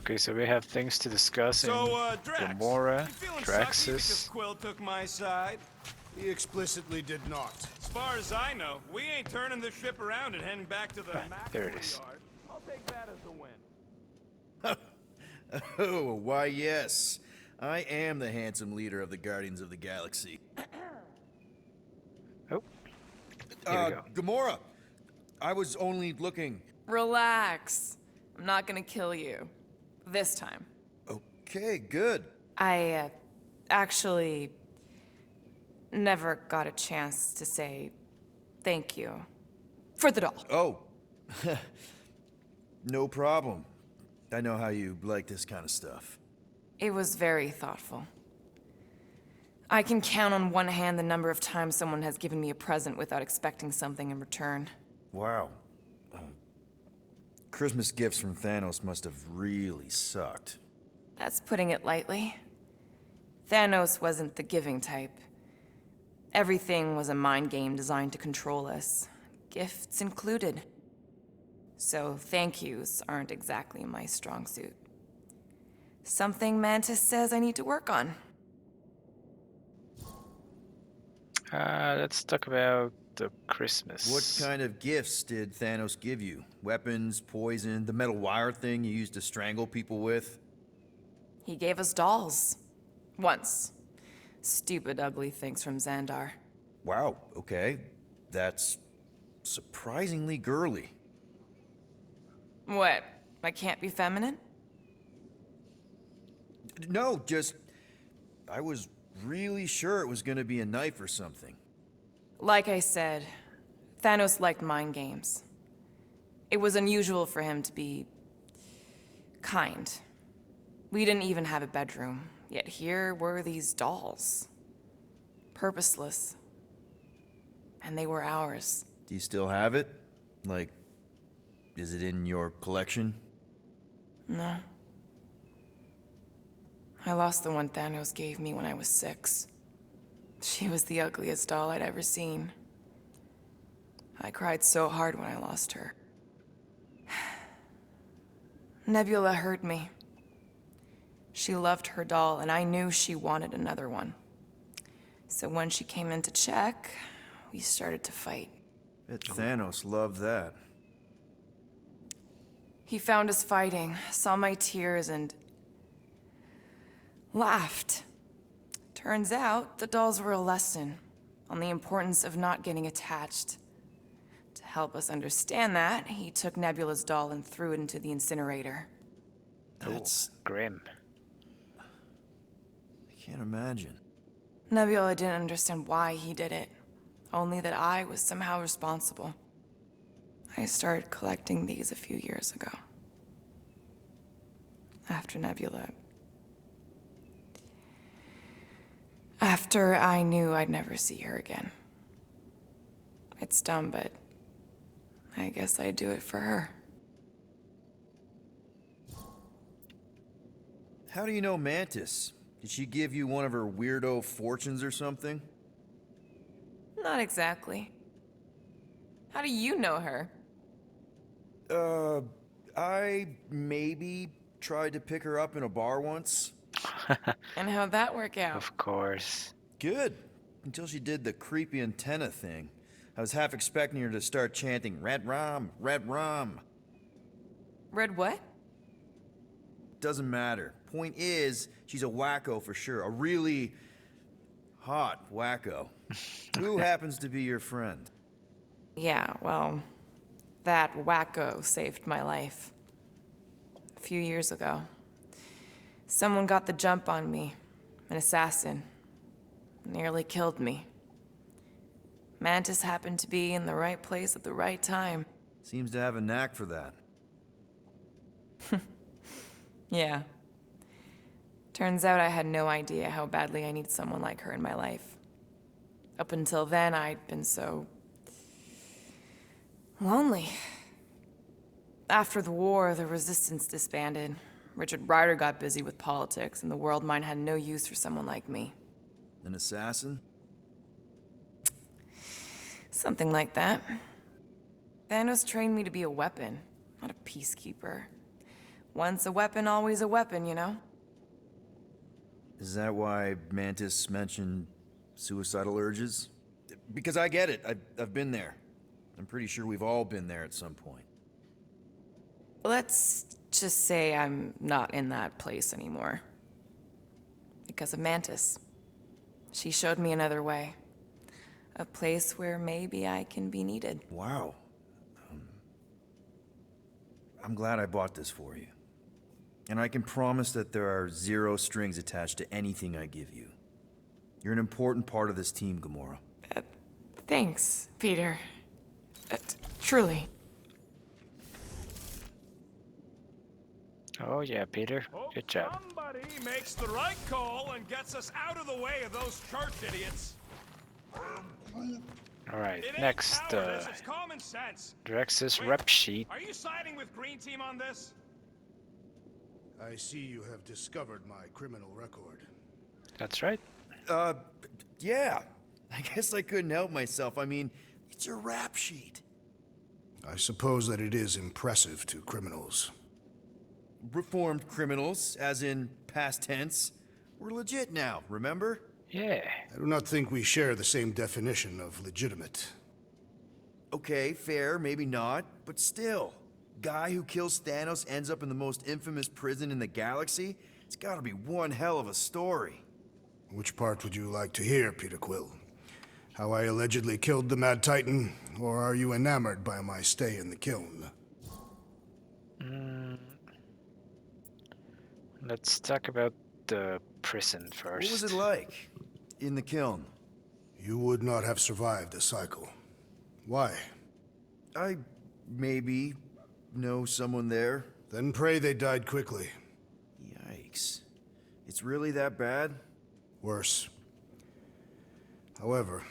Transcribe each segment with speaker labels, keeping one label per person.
Speaker 1: Okay, so we have things to discuss in
Speaker 2: Drax,
Speaker 1: Gamora,
Speaker 2: you feeling sucky because
Speaker 1: Draxus.
Speaker 2: Quill took my side?
Speaker 3: He explicitly did not.
Speaker 2: As far as I know, we ain't turning this ship around and heading back to the
Speaker 1: There it
Speaker 2: Maxwell
Speaker 1: is.
Speaker 2: yard. I'll take that as a win.
Speaker 4: Oh, why yes. I am the handsome leader of the Guardians of the Galaxy.
Speaker 1: Oh, here we go.
Speaker 4: Gamora, I was only looking.
Speaker 5: Relax. I'm not gonna kill you. This time.
Speaker 4: Okay, good.
Speaker 5: I, actually never got a chance to say thank you for the doll.
Speaker 4: Oh, no problem. I know how you like this kind of stuff.
Speaker 5: It was very thoughtful. I can count on one hand the number of times someone has given me a present without expecting something in return.
Speaker 4: Wow. Christmas gifts from Thanos must have really sucked.
Speaker 5: That's putting it lightly. Thanos wasn't the giving type. Everything was a mind game designed to control us, gifts included. So thank yous aren't exactly my strong suit. Something Mantis says I need to work on.
Speaker 1: Let's talk about the Christmas.
Speaker 4: What kind of gifts did Thanos give you? Weapons, poison, the metal wire thing you used to strangle people with?
Speaker 5: He gave us dolls. Once. Stupid, ugly things from Xandar.
Speaker 4: Wow, okay. That's surprisingly girly.
Speaker 5: What? I can't be feminine?
Speaker 4: No, just... I was really sure it was gonna be a knife or something.
Speaker 5: Like I said, Thanos liked mind games. It was unusual for him to be kind. We didn't even have a bedroom, yet here were these dolls. Purposeless. And they were ours.
Speaker 4: Do you still have it? Like, is it in your collection?
Speaker 5: No. I lost the one Thanos gave me when I was 6. She was the ugliest doll I'd ever seen. I cried so hard when I lost her. Nebula hurt me. She loved her doll, and I knew she wanted another one. So when she came in to check, we started to fight.
Speaker 4: Bet Thanos loved that.
Speaker 5: He found us fighting, saw my tears, and laughed. Turns out, the dolls were a lesson on the importance of not getting attached. To help us understand that, he took Nebula's doll and threw it into the incinerator.
Speaker 4: That's...
Speaker 1: Grim.
Speaker 4: I can't imagine.
Speaker 5: Nebula didn't understand why he did it, only that I was somehow responsible. I started collecting these a few years ago. After Nebula. After I knew I'd never see her again. It's dumb, but I guess I'd do it for her.
Speaker 4: How do you know Mantis? Did she give you one of her weirdo fortunes or something?
Speaker 5: Not exactly. How do you know her?
Speaker 4: I maybe tried to pick her up in a bar once.
Speaker 5: And how'd that work out?
Speaker 1: Of course.
Speaker 4: Good. Until she did the creepy antenna thing. I was half expecting her to start chanting, Red Rum, Red Rum.
Speaker 5: Red what?
Speaker 4: Doesn't matter. Point is, she's a wacko for sure. A really hot wacko. Who happens to be your friend?
Speaker 5: Yeah, well, that wacko saved my life. A few years ago. Someone got the jump on me. An assassin. Nearly killed me. Mantis happened to be in the right place at the right time.
Speaker 4: Seems to have a knack for that.
Speaker 5: Yeah. Turns out I had no idea how badly I needed someone like her in my life. Up until then, I'd been so... lonely. After the war, the resistance disbanded. Richard Rider got busy with politics, and the world mine had no use for someone like me.
Speaker 4: An assassin?
Speaker 5: Something like that. Thanos trained me to be a weapon, not a peacekeeper. Once a weapon, always a weapon, you know?
Speaker 4: Is that why Mantis mentioned suicidal urges? Because I get it. I've been there. I'm pretty sure we've all been there at some point.
Speaker 5: Let's just say I'm not in that place anymore. Because of Mantis. She showed me another way. A place where maybe I can be needed.
Speaker 4: Wow. I'm glad I bought this for you. And I can promise that there are zero strings attached to anything I give you. You're an important part of this team, Gamora.
Speaker 5: Thanks, Peter. Truly.
Speaker 1: Oh yeah, Peter.
Speaker 2: Hope
Speaker 1: Good job.
Speaker 2: somebody makes the right call and gets us out of the way of those church idiots.
Speaker 1: Alright,
Speaker 2: It ain't
Speaker 1: next,
Speaker 2: cowardice, it's common sense.
Speaker 1: Drax's
Speaker 2: Wait,
Speaker 1: rep sheet.
Speaker 2: Are you siding with Green Team on this?
Speaker 3: I see you have discovered my criminal record.
Speaker 1: That's right.
Speaker 4: Yeah. I guess I couldn't help myself. I mean, it's your rap sheet.
Speaker 3: I suppose that it is impressive to criminals.
Speaker 4: Reformed criminals, as in past tense. We're legit now, remember?
Speaker 1: Yeah.
Speaker 3: I do not think we share the same definition of legitimate.
Speaker 4: Okay, fair, maybe not, but still. Guy who kills Thanos ends up in the most infamous prison in the galaxy? It's gotta be one hell of a story.
Speaker 3: Which part would you like to hear, Peter Quill? How I allegedly killed the Mad Titan, or are you enamored by my stay in the kiln?
Speaker 1: Let's talk about the prison first.
Speaker 4: What was it like? In the kiln?
Speaker 3: You would not have survived the cycle. Why?
Speaker 4: I maybe know someone there.
Speaker 3: Then pray they died quickly.
Speaker 4: Yikes. It's really that bad?
Speaker 3: Worse. However,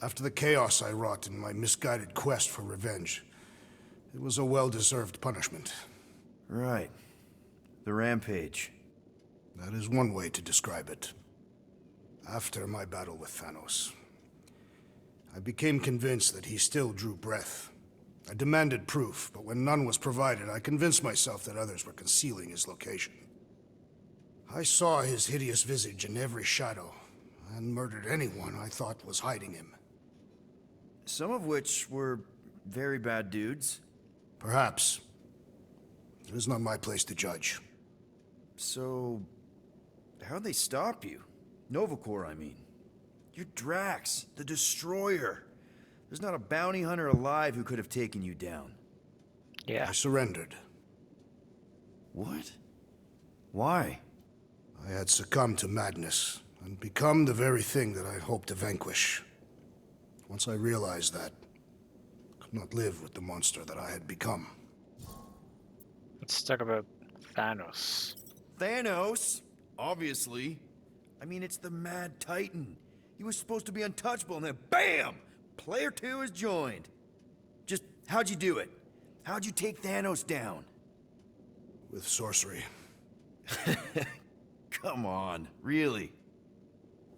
Speaker 3: after the chaos I wrought in my misguided quest for revenge, it was a well-deserved punishment.
Speaker 4: Right. The rampage.
Speaker 3: That is one way to describe it. After my battle with Thanos, I became convinced that he still drew breath. I demanded proof, but when none was provided, I convinced myself that others were concealing his location. I saw his hideous visage in every shadow, and murdered anyone I thought was hiding him.
Speaker 4: Some of which were very bad dudes.
Speaker 3: Perhaps. It is not my place to judge.
Speaker 4: So, how'd they stop you? Nova Corps, I mean. You're Drax, the Destroyer. There's not a bounty hunter alive who could have taken you down.
Speaker 1: Yeah.
Speaker 3: I surrendered.
Speaker 4: What? Why?
Speaker 3: I had succumbed to madness, and become the very thing that I hoped to vanquish. Once I realized that, I could not live with the monster that I had become.
Speaker 1: Let's talk about Thanos.
Speaker 4: Thanos? Obviously. I mean, it's the Mad Titan. He was supposed to be untouchable, and then BAM! Player 2 is joined. Just, how'd you do it? How'd you take Thanos down?
Speaker 3: With sorcery.
Speaker 4: Come on, really?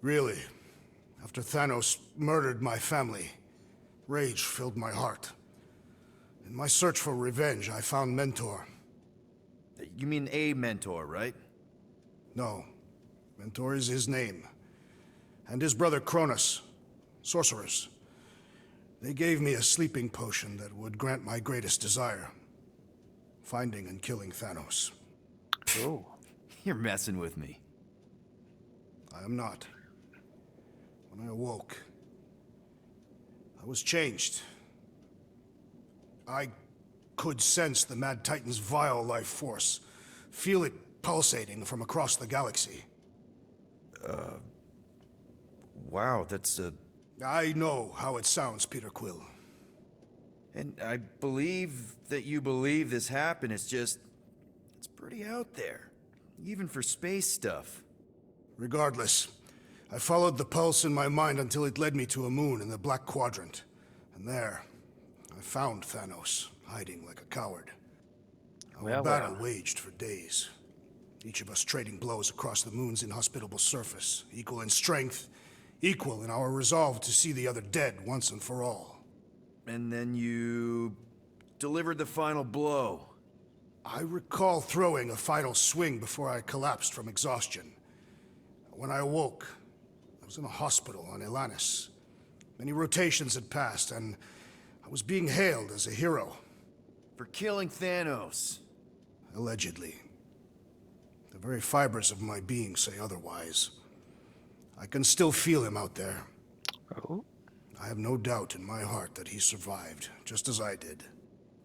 Speaker 3: Really, after Thanos murdered my family, rage filled my heart. In my search for revenge, I found Mentor.
Speaker 4: You mean a mentor, right?
Speaker 3: No, Mentor is his name. And his brother Cronus, sorcerers. They gave me a sleeping potion that would grant my greatest desire. Finding and killing Thanos.
Speaker 1: Oh.
Speaker 4: You're messing with me.
Speaker 3: I am not. When I awoke, I was changed. I could sense the Mad Titan's vile life force, feel it pulsating from across the galaxy.
Speaker 4: Wow, that's
Speaker 3: I know how it sounds, Peter Quill.
Speaker 4: And I believe that you believe this happened. It's just, it's pretty out there. Even for space stuff.
Speaker 3: Regardless, I followed the pulse in my mind until it led me to a moon in the Black Quadrant. And there, I found Thanos, hiding like a coward. Our battle waged for days. Each of us trading blows across the moon's inhospitable surface, equal in strength, equal in our resolve to see the other dead once and for all.
Speaker 4: And then you delivered the final blow.
Speaker 3: I recall throwing a final swing before I collapsed from exhaustion. When I awoke, I was in a hospital on Elanis. Many rotations had passed, and I was being hailed as a hero.
Speaker 4: For killing Thanos.
Speaker 3: Allegedly. The very fibers of my being say otherwise. I can still feel him out there.
Speaker 1: Oh.
Speaker 3: I have no doubt in my heart that he survived, just as I did.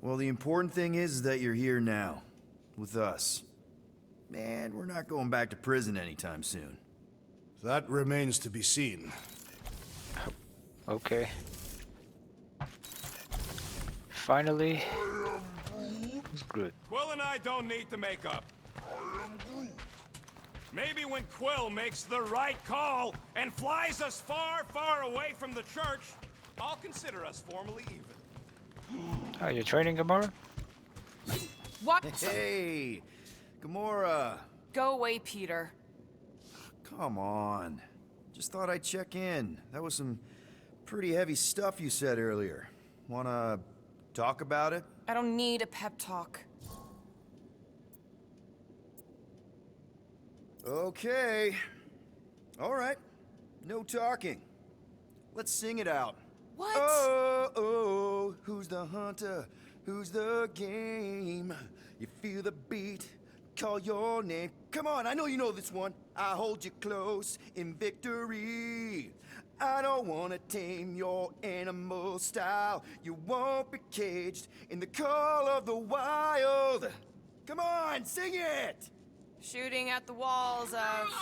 Speaker 4: Well, the important thing is that you're here now. With us. Man, we're not going back to prison anytime soon.
Speaker 3: That remains to be seen.
Speaker 1: Okay. Finally, it's Groot.
Speaker 2: Quill and I don't need to make up. Maybe when Quill makes the right call and flies us far, far away from the church, I'll consider us formally even.
Speaker 1: Are you training Gamora?
Speaker 5: What?
Speaker 4: Hey! Gamora!
Speaker 5: Go away, Peter.
Speaker 4: Come on. Just thought I'd check in. That was some pretty heavy stuff you said earlier. Wanna talk about it?
Speaker 5: I don't need a pep talk.
Speaker 4: Okay. Alright. No talking. Let's sing it out.
Speaker 5: What?
Speaker 4: Oh, oh, who's the hunter? Who's the game? You feel the beat, call your name. Come on, I know you know this one. I hold you close in victory. I don't wanna tame your animal style. You won't be caged in the call of the wild. Come on, sing it!
Speaker 5: Shooting at the walls of...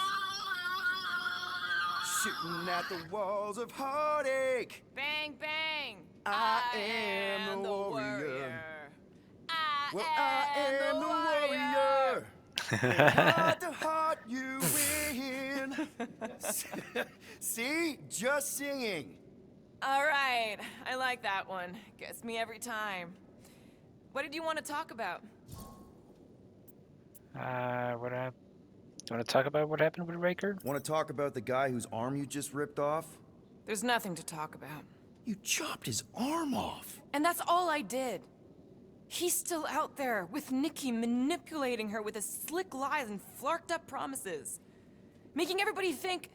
Speaker 4: Shooting at the walls of heartache.
Speaker 5: Bang, bang!
Speaker 4: I am the warrior.
Speaker 5: I
Speaker 4: am the warrior. Heart to heart, you win. See? Just singing.
Speaker 5: All right, I like that one. Gets me every time. What did you want to talk about?
Speaker 1: What happened? You want to talk about what happened with Raker?
Speaker 4: Want to talk about the guy whose arm you just ripped off?
Speaker 5: There's nothing to talk about.
Speaker 4: You chopped his arm off.
Speaker 5: And that's all I did. He's still out there with Nikki manipulating her with his slick lies and flarked up promises. Making everybody think...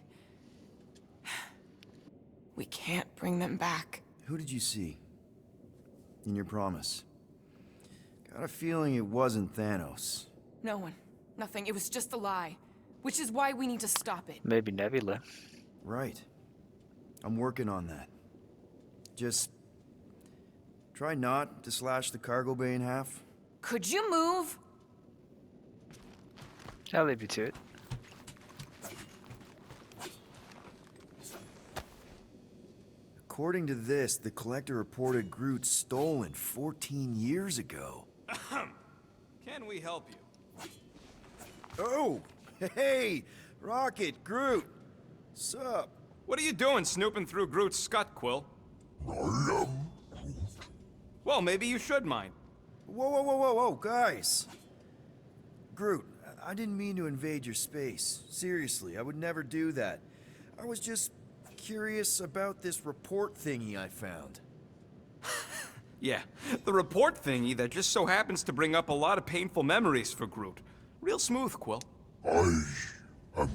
Speaker 5: we can't bring them back.
Speaker 4: Who did you see? In your promise? Got a feeling it wasn't Thanos.
Speaker 5: No one. Nothing. It was just a lie. Which is why we need to stop it.
Speaker 1: Maybe Nebula.
Speaker 4: Right. I'm working on that. Just... try not to slash the cargo bay in half.
Speaker 5: Could you move?
Speaker 1: I'll leave you to it.
Speaker 4: According to this, the Collector reported Groot stolen 14 years ago.
Speaker 2: Can we help you?
Speaker 4: Oh! Hey! Rocket, Groot! Sup?
Speaker 2: What are you doing snooping through Groot's scut, Quill? Well, maybe you should mind.
Speaker 4: Whoa, whoa, whoa, whoa, whoa, guys! Groot, I didn't mean to invade your space. Seriously, I would never do that. I was just curious about this report thingy I found.
Speaker 2: Yeah, the report thingy that just so happens to bring up a lot of painful memories for Groot. Real smooth, Quill.
Speaker 6: I am Groot.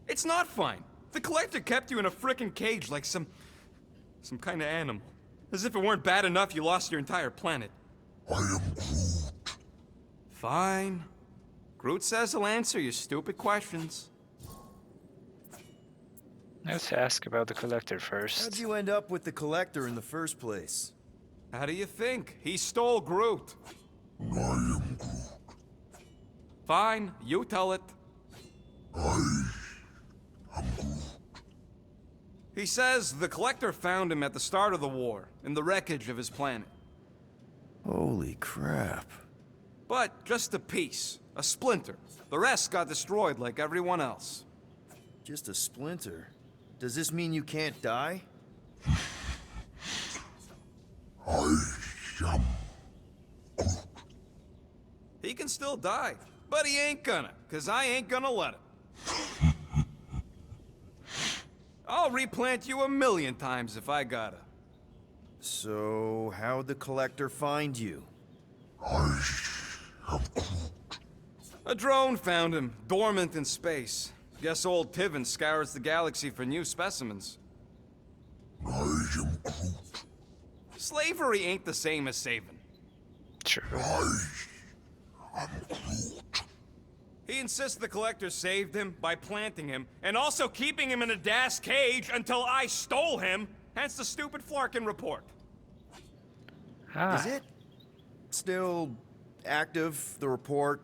Speaker 2: It's not fine. The Collector kept you in a frickin' cage like some kind of animal. As if it weren't bad enough you lost your entire planet.
Speaker 6: I am Groot.
Speaker 2: Fine. Groot says he'll answer your stupid questions.
Speaker 1: Let's ask about the Collector first.
Speaker 4: How'd you end up with the Collector in the first place?
Speaker 2: How do you think? He stole Groot.
Speaker 6: I am Groot.
Speaker 2: Fine, you tell it.
Speaker 6: I am Groot.
Speaker 2: He says the Collector found him at the start of the war, in the wreckage of his planet.
Speaker 4: Holy crap.
Speaker 2: But just a piece, a splinter. The rest got destroyed like everyone else.
Speaker 4: Just a splinter? Does this mean you can't die?
Speaker 6: I am Groot.
Speaker 2: He can still die, but he ain't gonna, 'cause I ain't gonna let him. I'll replant you 1,000,000 times if I gotta.
Speaker 4: So, how'd the Collector find you?
Speaker 6: I
Speaker 2: A drone found him, dormant in space. Guess old Tiven scours the galaxy for new specimens.
Speaker 6: I am Groot.
Speaker 2: Slavery ain't the same as saving.
Speaker 1: True.
Speaker 6: I am Groot.
Speaker 2: He insists the Collector saved him by planting him, and also keeping him in a das cage until I stole him, hence the stupid Flarkin report.
Speaker 1: Ah,
Speaker 4: Is it still active, the report?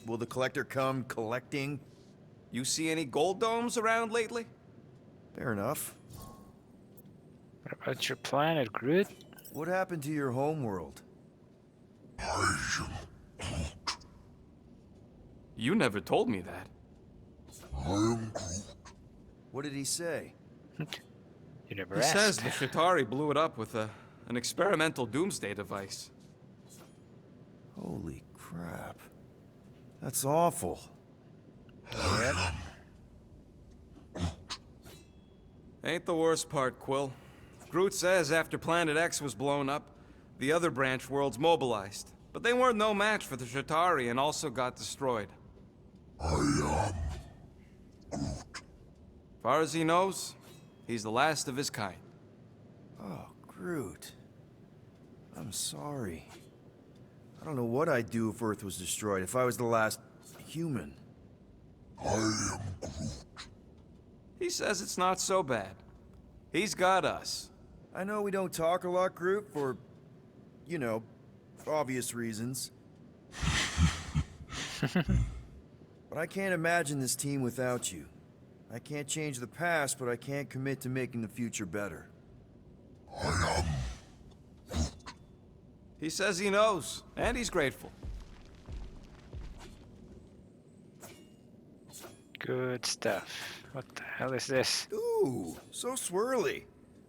Speaker 4: Will the Collector come collecting?
Speaker 2: You see any gold domes around lately?
Speaker 4: Fair enough.
Speaker 1: what about your planet, Groot?
Speaker 4: What happened to your homeworld?
Speaker 6: I am Groot.
Speaker 2: You never told me that.
Speaker 6: I am Groot.
Speaker 4: What did he say?
Speaker 1: You never
Speaker 2: He
Speaker 1: asked.
Speaker 2: says the Shatari blew it up with an experimental doomsday device.
Speaker 4: Holy crap. That's awful.
Speaker 2: Ain't the worst part, Quill. Groot says after Planet X was blown up, the other branch worlds mobilized. But they weren't no match for the Shatari and also got destroyed.
Speaker 6: I am.
Speaker 2: Far as he knows, he's the last of his kind.
Speaker 4: Oh, Groot. I'm sorry. I don't know what I'd do if Earth was destroyed, if I was the last human.
Speaker 6: I am Groot.
Speaker 2: He says it's not so bad. He's got us.
Speaker 4: I know we don't talk a lot, Groot, for, you know, obvious reasons. But I can't imagine this team without you. I can't change the past, but I can't commit to making the future better.
Speaker 6: I am.
Speaker 2: He says he knows, and he's grateful.
Speaker 1: Good stuff. What the hell is this?
Speaker 4: Ooh, so swirly.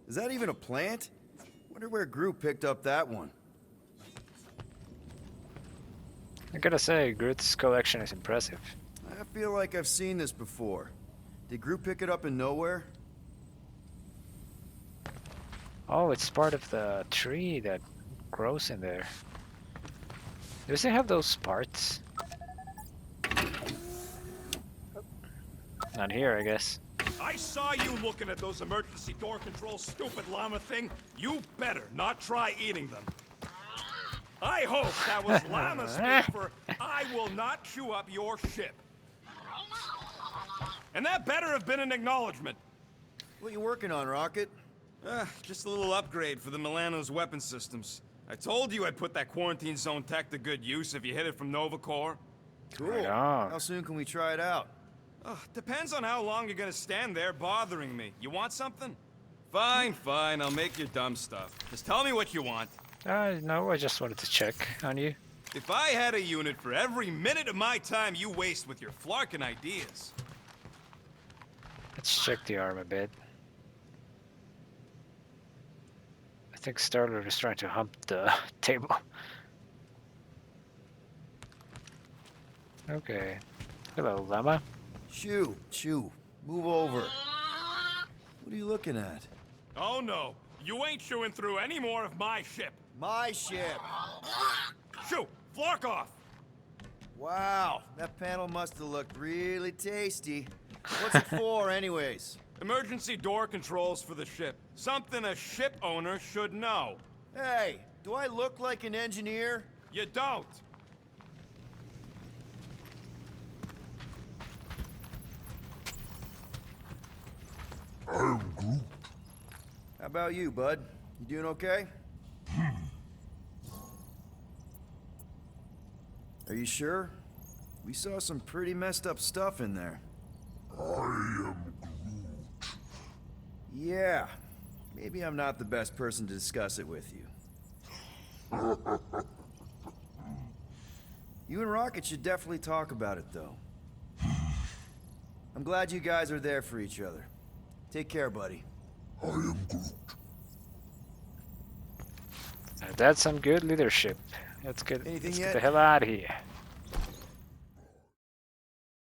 Speaker 4: Is that even a plant? Wonder where Groot picked up that one.
Speaker 1: I gotta say, Groot's collection is impressive.
Speaker 4: I feel like I've seen this before. Did Groot pick it up in nowhere?
Speaker 1: Oh, it's part of the tree that grows in there. Does it have those parts? Not here, I guess.
Speaker 7: I saw you looking at those emergency door controls, stupid llama thing. You better not try eating them. I hope that was llama speak for I will not chew up your ship. And that better have been an acknowledgement.
Speaker 4: What you working on, Rocket?
Speaker 2: Just a little upgrade for the Milano's weapon systems. I told you I'd put that quarantine zone tech to good use if you hit it from Nova Corps.
Speaker 4: Cool.
Speaker 1: Right on.
Speaker 4: How soon can we try it out?
Speaker 2: Depends on how long you're gonna stand there bothering me. You want something? Fine, fine, I'll make your dumb stuff. Just tell me what you want.
Speaker 1: No, I just wanted to check on you.
Speaker 2: If I had a unit for every minute of my time you waste with your flarkin' ideas.
Speaker 1: Let's check the arm a bit. I think Starlord is trying to hump the table. Okay. Hello, llama.
Speaker 4: Chew. Move over. What are you looking at?
Speaker 7: Oh no, you ain't chewing through any more of my ship.
Speaker 4: My ship.
Speaker 7: Shoo, flark off.
Speaker 4: Wow, that panel must have looked really tasty. What's it for, anyways?
Speaker 2: Emergency door controls for the ship. Something a ship owner should know.
Speaker 4: Hey, do I look like an engineer?
Speaker 2: You don't.
Speaker 6: I am Groot.
Speaker 4: How about you, bud? You doing okay? Are you sure? We saw some pretty messed up stuff in there.
Speaker 6: I am Groot.
Speaker 4: Yeah. Maybe I'm not the best person to discuss it with you. You and Rocket should definitely talk about it, though. I'm glad you guys are there for each other. Take care, buddy.
Speaker 6: I am Groot.
Speaker 1: That's some good leadership. Let's get,
Speaker 4: Anything
Speaker 1: let's
Speaker 4: yet?
Speaker 1: get the hell out of here.